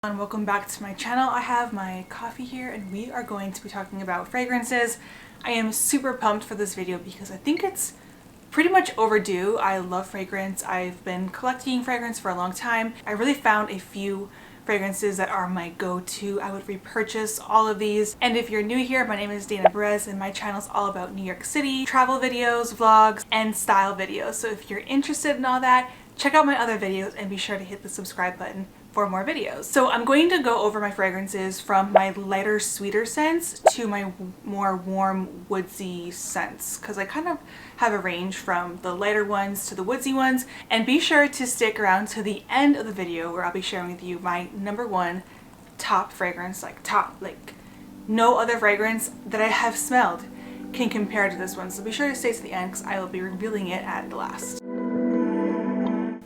And welcome back to my channel. I have my coffee here and we are going to be talking about fragrances. I am super pumped for this video because I think it's pretty much overdue. I love fragrance. I've been collecting fragrance for a long time. I really found a few fragrances that are my go-to. I would repurchase all of these. And if you're new here, my name is Dana Perez and my channel is all about New York City, travel videos, vlogs, and style videos. So if you're interested in all that, check out my other videos and be sure to hit the subscribe button for more videos. So I'm going to go over my fragrances from my lighter, sweeter scents to my more warm, woodsy scents because I kind of have a range from the lighter ones to the woodsy ones. And be sure to stick around to the end of the video where I'll be sharing with you my #1 top fragrance, like no other fragrance that I have smelled can compare to this one. So be sure to stay to the end because I will be revealing it at the last.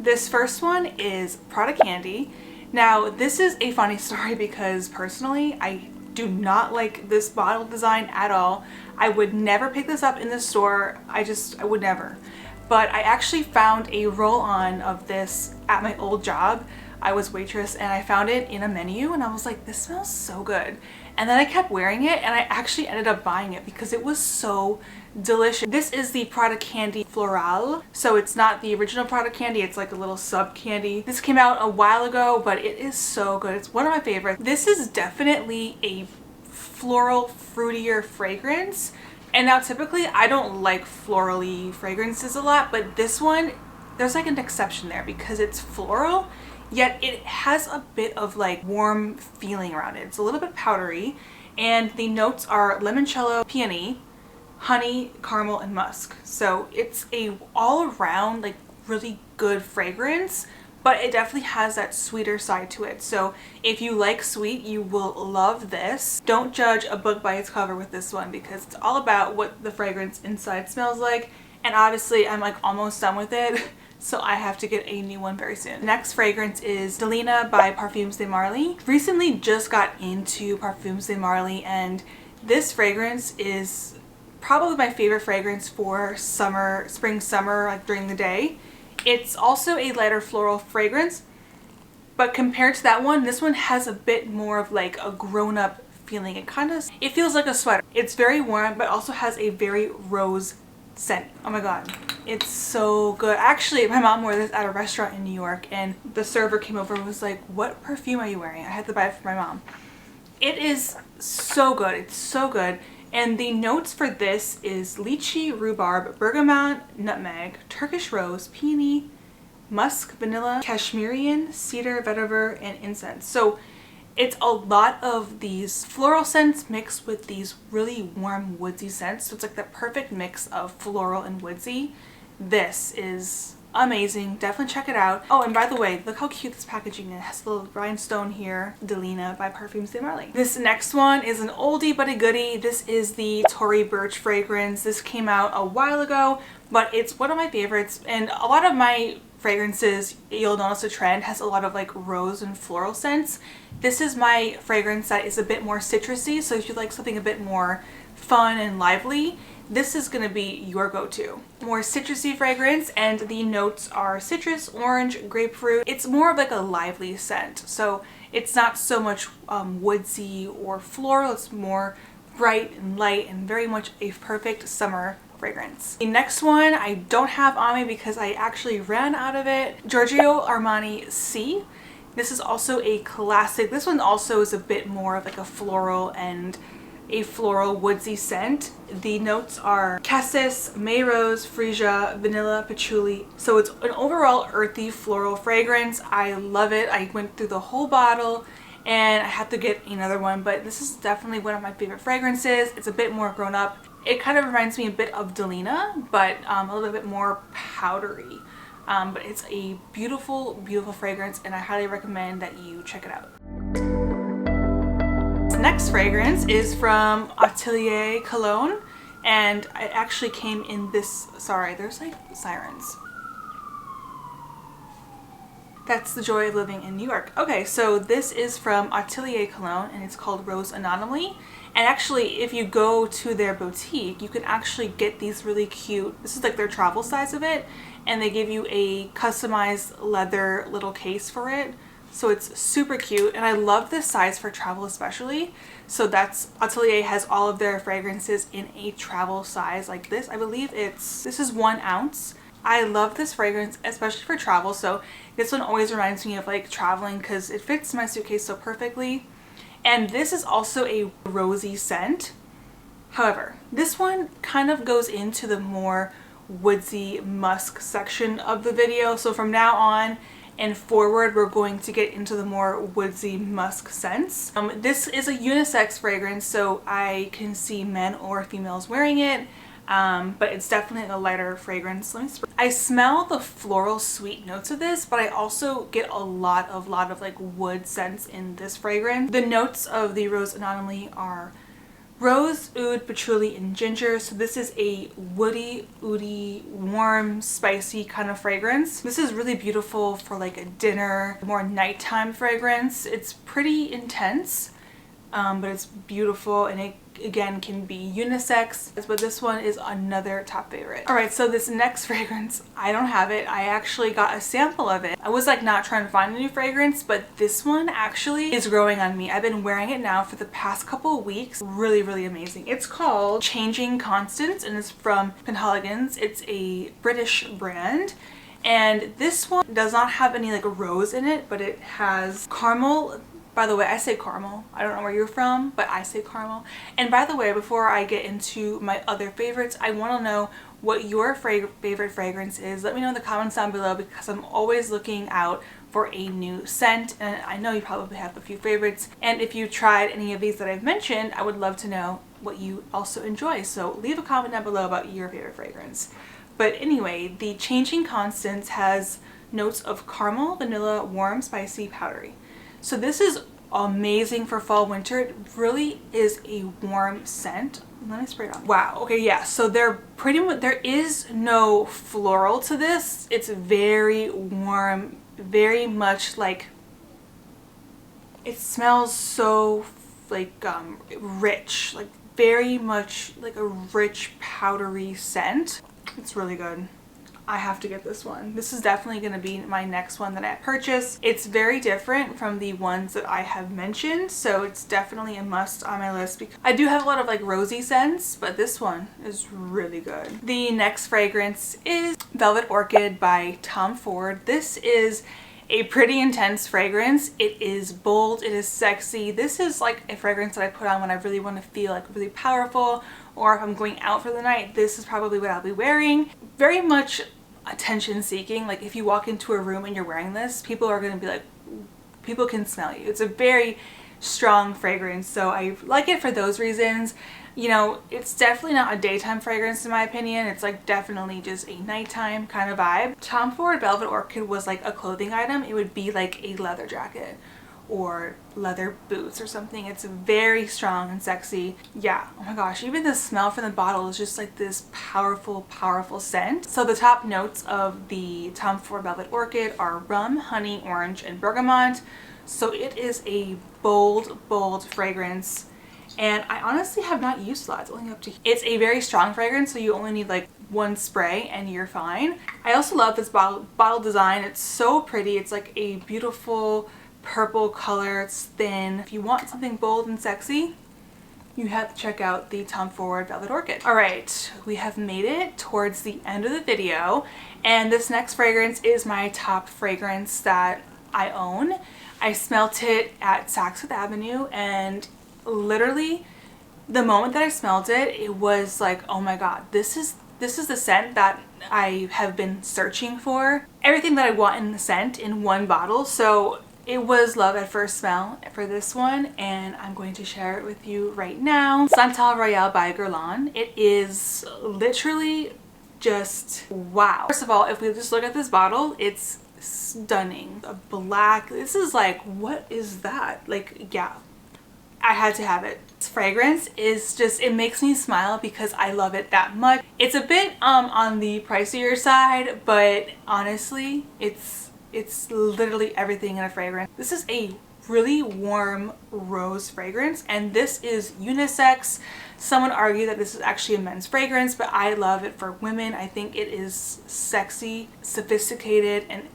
This first one is Prada Candy. Now, this is a funny story because personally, I do not like this bottle design at all. I would never pick this up in the store. I would never. But I actually found a roll-on of this at my old job. I was waitress and I found it in a menu and I was like, this smells so good. And then I kept wearing it and I actually ended up buying it because it was so delicious. This is the Prada Candy Floral. So it's not the original Prada Candy, it's like a little sub candy. This came out a while ago, but it is so good. It's one of my favorites. This is definitely a floral, fruitier fragrance. And now typically I don't like florally fragrances a lot, but this one, there's like an exception there because it's floral, yet it has a bit of like warm feeling around it. It's a little bit powdery and the notes are limoncello, peony, honey, caramel, and musk. So it's a all around like really good fragrance, but it definitely has that sweeter side to it. So if you like sweet, you will love this. Don't judge a book by its cover with this one because it's all about what the fragrance inside smells like. And obviously I'm like almost done with it. So I have to get a new one very soon. Next fragrance is DELINA by Perfumes de Marly. Recently just got into Perfumes de Marly and this fragrance is probably my favorite fragrance for summer, spring, summer, like during the day. It's also a lighter floral fragrance, but compared to that one, this one has a bit more of like a grown-up feeling. It feels like a sweater. It's very warm, but also has a very rose scent. Oh my god, it's so good. Actually, my mom wore this at a restaurant in New York and the server came over and was like, what perfume are you wearing? I had to buy it for my mom. It is so good. It's so good. And the notes for this is lychee, rhubarb, bergamot, nutmeg, Turkish rose, peony, musk, vanilla, cashmerian, cedar, vetiver, and incense. So it's a lot of these floral scents mixed with these really warm woodsy scents. So it's like the perfect mix of floral and woodsy. This is amazing. Definitely check it out. Oh, and by the way, look how cute this packaging is. It has a little rhinestone here. DELINA by Perfumes de Marly. This next one is an oldie but a goodie. This is the TORY Birch fragrance. This came out a while ago, but it's one of my favorites. And a lot of my fragrances, you'll notice a trend, has a lot of like rose and floral scents. This is my fragrance that is a bit more citrusy. So if you like something a bit more fun and lively, this is going to be your go-to. More citrusy fragrance and the notes are citrus, orange, grapefruit. It's more of like a lively scent. So it's not so much woodsy or floral. It's more bright and light and very much a perfect summer fragrance. The next one I don't have on me because I actually ran out of it. GIORGIO Armani C. This is also a classic. This one also is a bit more of like a floral and a floral woodsy scent. The notes are cassis, May rose, freesia, vanilla, patchouli. So it's an overall earthy floral fragrance. I love it. I went through the whole bottle and I have to get another one, but this is definitely one of my favorite fragrances. It's a bit more grown up. It kind of reminds me a bit of DELINA, but a little bit more powdery. But it's a beautiful, beautiful fragrance and I highly recommend that you check it out. Next fragrance is from Atelier Cologne and it actually came in this, sorry, there's like sirens. That's the joy of living in New York. Okay, so this is from Atelier Cologne and it's called Rose Anonyme. And actually, if you go to their boutique, you can actually get these really cute, this is like their travel size of it, and they give you a customized leather little case for it. So it's super cute, and I love this size for travel especially. So that's, Atelier has all of their fragrances in a travel size like this. I believe this is 1 ounce. I love this fragrance, especially for travel. So this one always reminds me of like traveling because it fits my suitcase so perfectly. And this is also a rosy scent. However, this one kind of goes into the more woodsy musk section of the video. So from now on and forward, we're going to get into the more woodsy musk scents. This is a unisex fragrance, so I can see men or females wearing it, but it's definitely a lighter fragrance. Let me spray. I smell the floral sweet notes of this, but I also get a lot of like wood scents in this fragrance. The notes of the Rose Anonyme are rose, oud, patchouli, and ginger. So this is a woody, oudy, warm, spicy kind of fragrance. This is really beautiful for like a dinner, more nighttime fragrance. It's pretty intense, but it's beautiful, and it again can be unisex, but this one is another top favorite. All right, so this next fragrance, I don't have it. I actually got a sample of it. I was like not trying to find a new fragrance, but this one actually is growing on me. I've been wearing it now for the past couple of weeks. Really, really amazing. It's called Changing Constance, and it's from Penhaligon's. It's a British brand. And this one does not have any like rose in it, but it has caramel. By the way, I say caramel. I don't know where you're from, but I say caramel. And by the way, before I get into my other favorites, I want to know what your favorite fragrance is. Let me know in the comments down below, because I'm always looking out for a new scent, and I know you probably have a few favorites. And if you tried any of these that I've mentioned, I would love to know what you also enjoy. So leave a comment down below about your favorite fragrance. But anyway, the Changing Constance has notes of caramel, vanilla, warm, spicy, powdery. So this is amazing for fall, winter. It really is a warm scent. Let me spray it on. Wow. Okay, yeah. So there is no floral to this. It's very warm, very much like, it smells so like rich, like very much like a rich powdery scent. It's really good. I have to get this one. This is definitely going to be my next one that I purchase. It's very different from the ones that I have mentioned, so it's definitely a must on my list, because I do have a lot of like rosy scents, but this one is really good. The next fragrance is Velvet Orchid by Tom Ford. This is a pretty intense fragrance. It is bold, it is sexy. This is like a fragrance that I put on when I really want to feel like really powerful, or if I'm going out for the night, this is probably what I'll be wearing. Very much attention seeking. Like if you walk into a room and you're wearing this, people are going to be like, people can smell you. It's a very strong fragrance, so I like it for those reasons. You know, it's definitely not a daytime fragrance in my opinion. It's like definitely just a nighttime kind of vibe. Tom Ford Velvet Orchid was like a clothing item. It would be like a leather jacket or leather boots or something. It's very strong and sexy. Yeah, oh my gosh, even the smell from the bottle is just like this powerful, powerful scent. So the top notes of the Tom Ford Velvet Orchid are rum, honey, orange, and bergamot. So it is a bold, bold fragrance, and I honestly have not used a lot. It's only up to here. It's a very strong fragrance, so you only need like one spray and you're fine. I also love this bottle design. It's so pretty. It's like a beautiful purple color. It's thin. If you want something bold and sexy, you have to check out the Tom Ford Velvet Orchid. All right, we have made it towards the end of the video, and this next fragrance is my top fragrance that I own. I smelt it at Saks Fifth Avenue, and literally the moment that I smelled it, it was like, oh my god, this is the scent that I have been searching for. Everything that I want in the scent in one bottle. So it was love at first smell for this one, and I'm going to share it with you right now. Santal Royale by Guerlain. It is literally just wow. First of all, if we just look at this bottle, it's stunning. A black, this is like, what is that? Like, yeah, I had to have it. This fragrance is just, it makes me smile because I love it that much. It's a bit on the pricier side, but honestly, it's literally everything in a fragrance. This is a really warm rose fragrance, and this is unisex. Some would argue that this is actually a men's fragrance, but I love it for women. I think it is sexy, sophisticated, and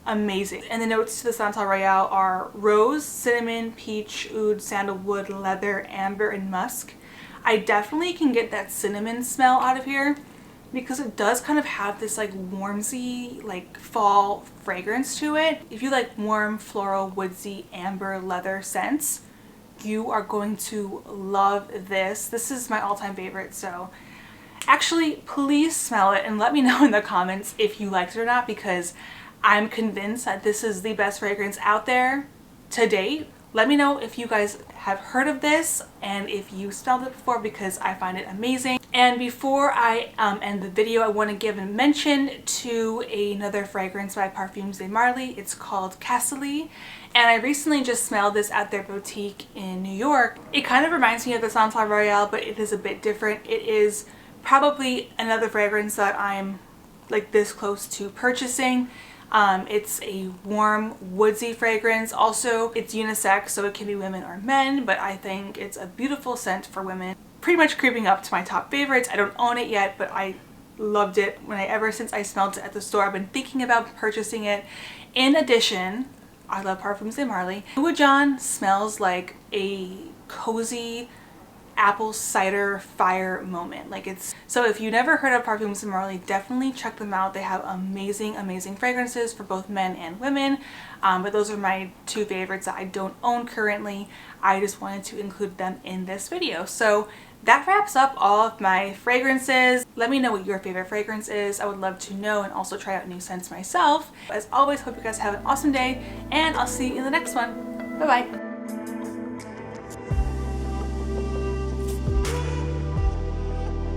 amazing. And the notes to the Santal Royale are rose, cinnamon, peach, oud, sandalwood, leather, amber, and musk. I definitely can get that cinnamon smell out of here because it does kind of have this like warmsy, like fall fragrance to it. If you like warm, floral, woodsy, amber, leather scents, you are going to love this. This is my all-time favorite, so actually please smell it and let me know in the comments if you liked it or not, because I'm convinced that this is the best fragrance out there to date. Let me know if you guys have heard of this and if you smelled it before, because I find it amazing. And before I end the video, I want to give a mention to another fragrance by Parfums de Marly. It's called Cassily, and I recently just smelled this at their boutique in New York. It kind of reminds me of the Santal Royale, but it is a bit different. It is probably another fragrance that I'm like this close to purchasing. It's a warm, woodsy fragrance. Also, it's unisex, so it can be women or men, but I think it's a beautiful scent for women. Pretty much creeping up to my top favorites. I don't own it yet, but I loved it ever since I smelled it at the store. I've been thinking about purchasing it. In addition, I love Parfums de Marly. John smells like a cozy apple cider fire moment. Like it's, so if you never heard of Parfums de Marly, definitely check them out. They have amazing fragrances for both men and women, but those are my two favorites that I don't own currently. I just wanted to include them in this video. So that wraps up all of my fragrances. Let me know what your favorite fragrance is. I would love to know, and also try out new scents myself. As always, hope you guys have an awesome day, and I'll see you in the next one. Bye bye.